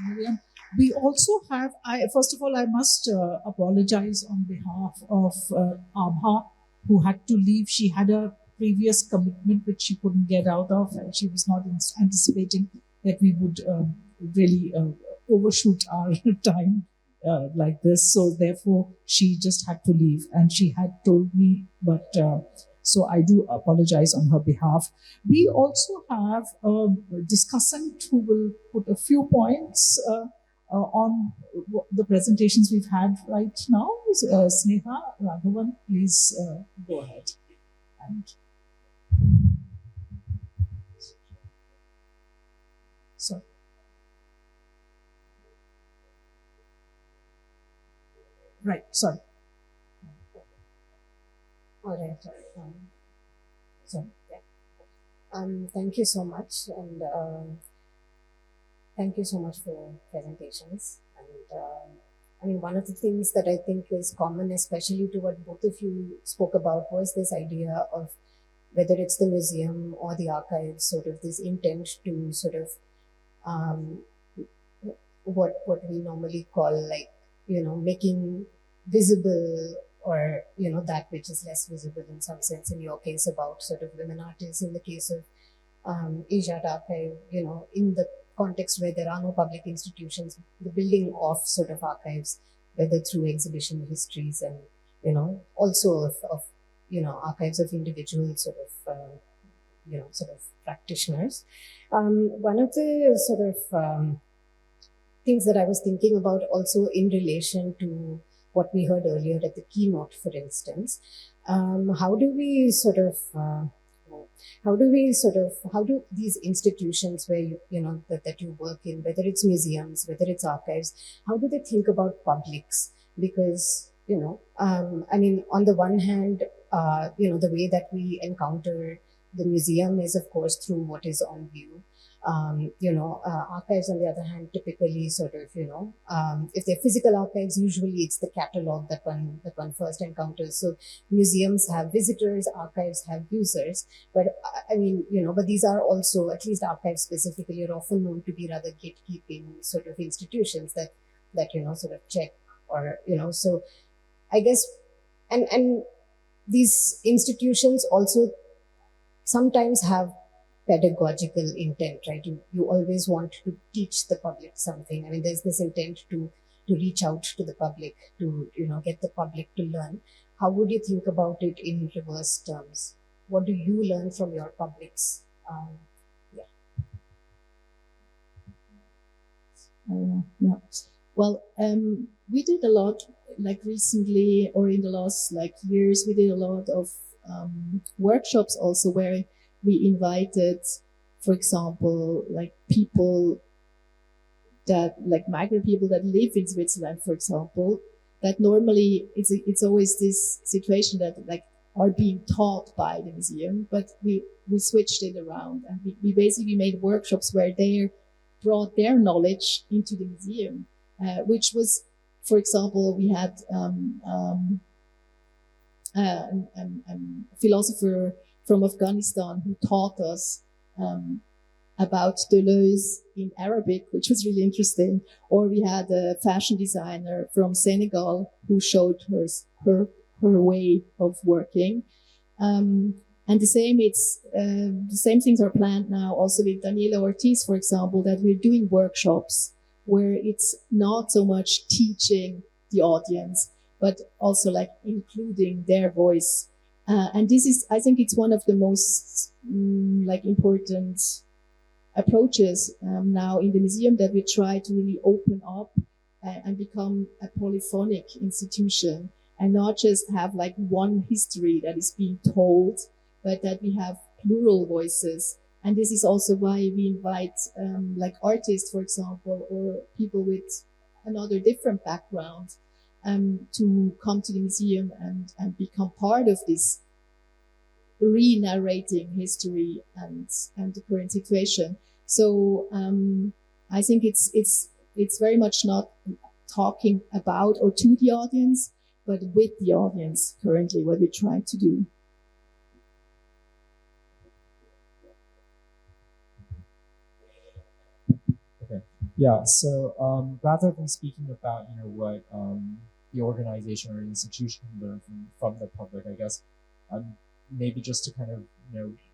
Mirjam. We also have, first of all, I must apologize on behalf of Abha, who had to leave. She had a previous commitment which she couldn't get out of, and she was not anticipating that we would really overshoot our time like this. So therefore, she just had to leave, and she had told me, but so I do apologize on her behalf. We also have a discussant who will put a few points on the presentations we've had right now. Sneha, Raghavan, please go ahead. And sorry. Right, sorry. All right. Sorry. Thank you so much, and thank you so much for your presentations. And I mean, one of the things that I think is common, especially to what both of you spoke about, was this idea of whether it's the museum or the archives, sort of this intent to sort of what we normally call, like, making visible, or that which is less visible in some sense, in your case about sort of women artists, in the case of Asia Archive, in the context where there are no public institutions, the building of sort of archives, whether through exhibition histories and also of archives of individual sort of practitioners. One of the sort of things that I was thinking about also in relation to what we heard earlier at the keynote, for instance, how do these institutions where that you work in, whether it's museums, whether it's archives, how do they think about publics? Because I mean, on the one hand, the way that we encounter the museum is, of course, through what is on view. Archives, on the other hand, typically sort of, if they're physical archives, usually it's the catalog that one first encounters. So museums have visitors, archives have users, but I mean, but these are also, at least archives specifically, are often known to be rather gatekeeping sort of institutions that sort of check, or so I guess, and these institutions also sometimes have pedagogical intent, right? You always want to teach the public something. I mean, there's this intent to reach out to the public, to get the public to learn. How would you think about it in reverse terms? What do you learn from your publics? Yeah. Well, we did a lot, like recently or in the last years, we did a lot of workshops also where we invited, for example, people that, migrant people that live in Switzerland, for example, that normally it's always this situation that are being taught by the museum, but we switched it around, and we basically made workshops where they brought their knowledge into the museum, which was, for example, we had a philosopher from Afghanistan who taught us about Deleuze in Arabic, which was really interesting. Or we had a fashion designer from Senegal who showed her way of working. And the same things are planned now also with Daniela Ortiz, for example, that we're doing workshops where it's not so much teaching the audience, but also including their voice. And this is, I think it's one of the most important approaches now in the museum, that we try to really open up and become a polyphonic institution, and not just have one history that is being told, but that we have plural voices. And this is also why we invite artists, for example, or people with another different background, to come to the museum and become part of this re-narrating history and the current situation. So I think it's very much not talking about or to the audience, but with the audience currently, what we're trying to do. Okay. Yeah, so rather than speaking about what the organization or institution can learn from the public, I guess maybe just to kind of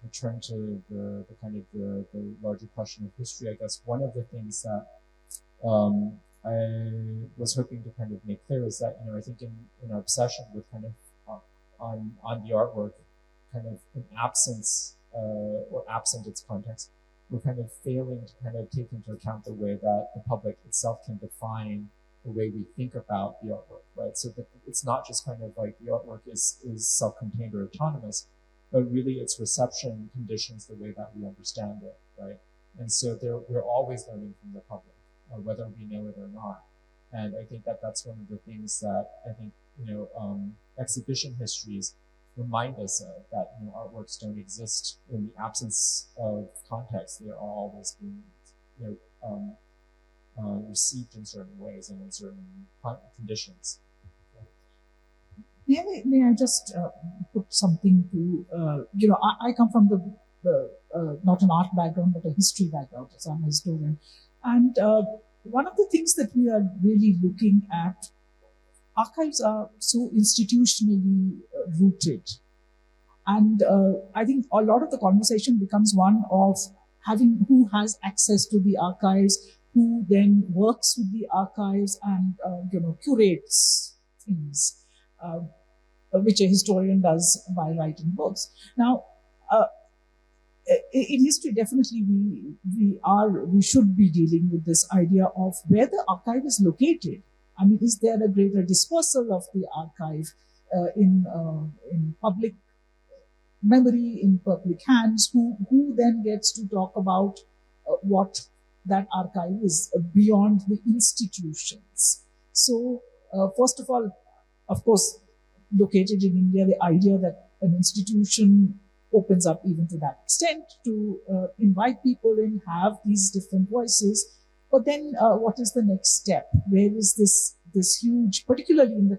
return to the kind of the larger question of history. I guess one of the things that I was hoping to kind of make clear is that I think in our obsession with kind of on the artwork, kind of in absence or absent its context, we're kind of failing to kind of take into account the way that the public itself can define the way we think about the artwork, right? So that it's not just kind of like the artwork is self-contained or autonomous, but really its reception conditions the way that we understand it, right? And so we're always learning from the public, whether we know it or not. And I think that that's one of the things that I think exhibition histories remind us of, that artworks don't exist in the absence of context. They are always being received in certain ways and in certain conditions. May I just put something to, I come from not an art background, but a history background, so I'm a historian. And one of the things that we are really looking at, archives are so institutionally rooted. And I think a lot of the conversation becomes one of having who has access to the archives, who then works with the archives and curates things, which a historian does by writing books. Now, in history, definitely we should be dealing with this idea of where the archive is located. I mean, is there a greater dispersal of the archive in public memory, in public hands? Who then gets to talk about what that archive is beyond the institutions? So, first of all, of course, located in India, the idea that an institution opens up even to that extent to invite people in, have these different voices. But then what is the next step? Where is this huge, particularly in the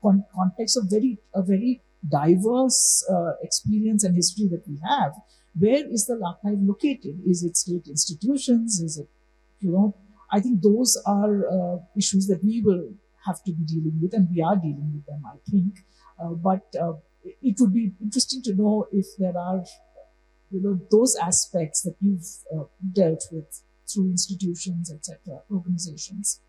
context of a very diverse experience and history that we have, where is the archive located? Is it state institutions? Is it, I think those are issues that we will have to be dealing with, and we are dealing with them, I think. But it would be interesting to know if there are, those aspects that you've dealt with through institutions, etc., organizations.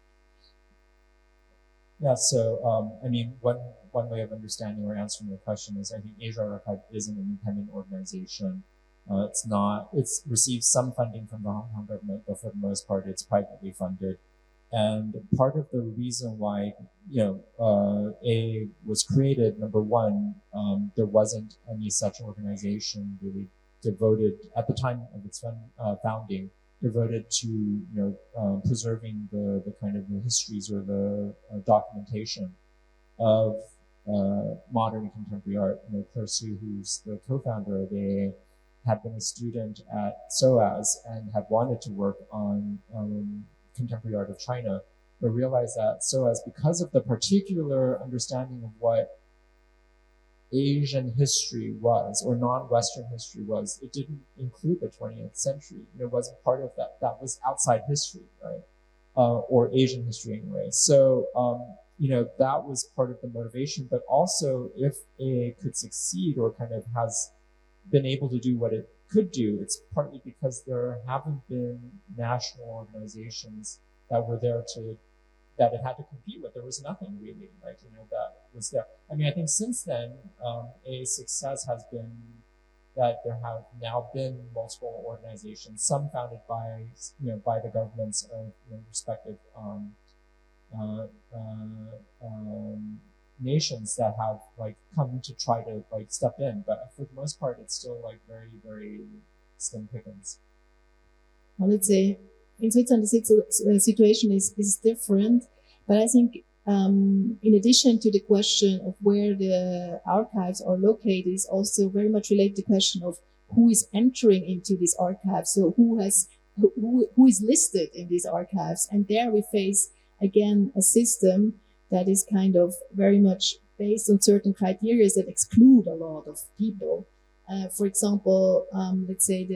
Yeah, so I mean, one way of understanding or answering your question is I think Asia Archive is an independent organization. It's received some funding from the Hong Kong government, but for the most part, it's privately funded. And part of the reason why, A was created, number one, there wasn't any such organization really devoted at the time of its founding, devoted to preserving the kind of the histories or the documentation of modern and contemporary art. Claire Sue, who's the co-founder, they had been a student at SOAS and had wanted to work on contemporary art of China, but realized that SOAS, because of the particular understanding of what Asian history was, or non-Western history was, it didn't include the 20th century. It wasn't part of that. That was outside history, right? Or Asian history anyway. So, that was part of the motivation, but also if it could succeed or kind of has been able to do what it could do, it's partly because there haven't been national organizations that were there that it had to compete with. There was nothing really that was there. I mean, I think since then, a success has been that there have now been multiple organizations, some founded by the governments of respective nations that have come to try to step in, but for the most part, it's still very, very slim pickings. Well, let's say in Switzerland, the situation is different, but I think in addition to the question of where the archives are located, is also very much related to the question of who is entering into these archives. So who is listed in these archives, and there we face again a system that is kind of very much based on certain criteria that exclude a lot of people. For example, let's say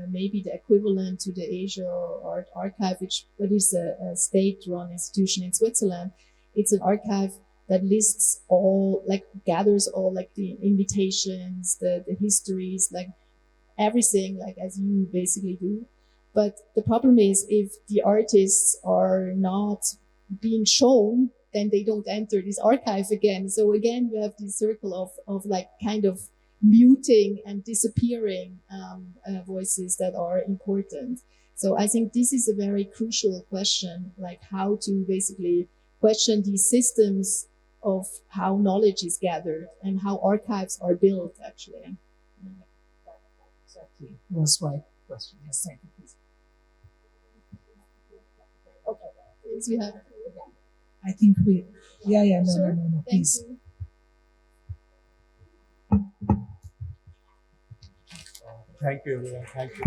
maybe the equivalent to the Asia Art Archive, which is a state-run institution in Switzerland. It's an archive that lists all, like gathers all like the invitations, the histories, like everything, like as you basically do. But the problem is if the artists are not being shown, then they don't enter this archive again. So again, you have this circle of like kind of muting and disappearing voices that are important. So I think this is a very crucial question, like how to basically question these systems of how knowledge is gathered and how archives are built, actually. Exactly. Was my question. Yes, thank you, please. Okay. Yes, we have. I think we, no, Sure. no, Thank please. you. Thank you, everyone. Thank you.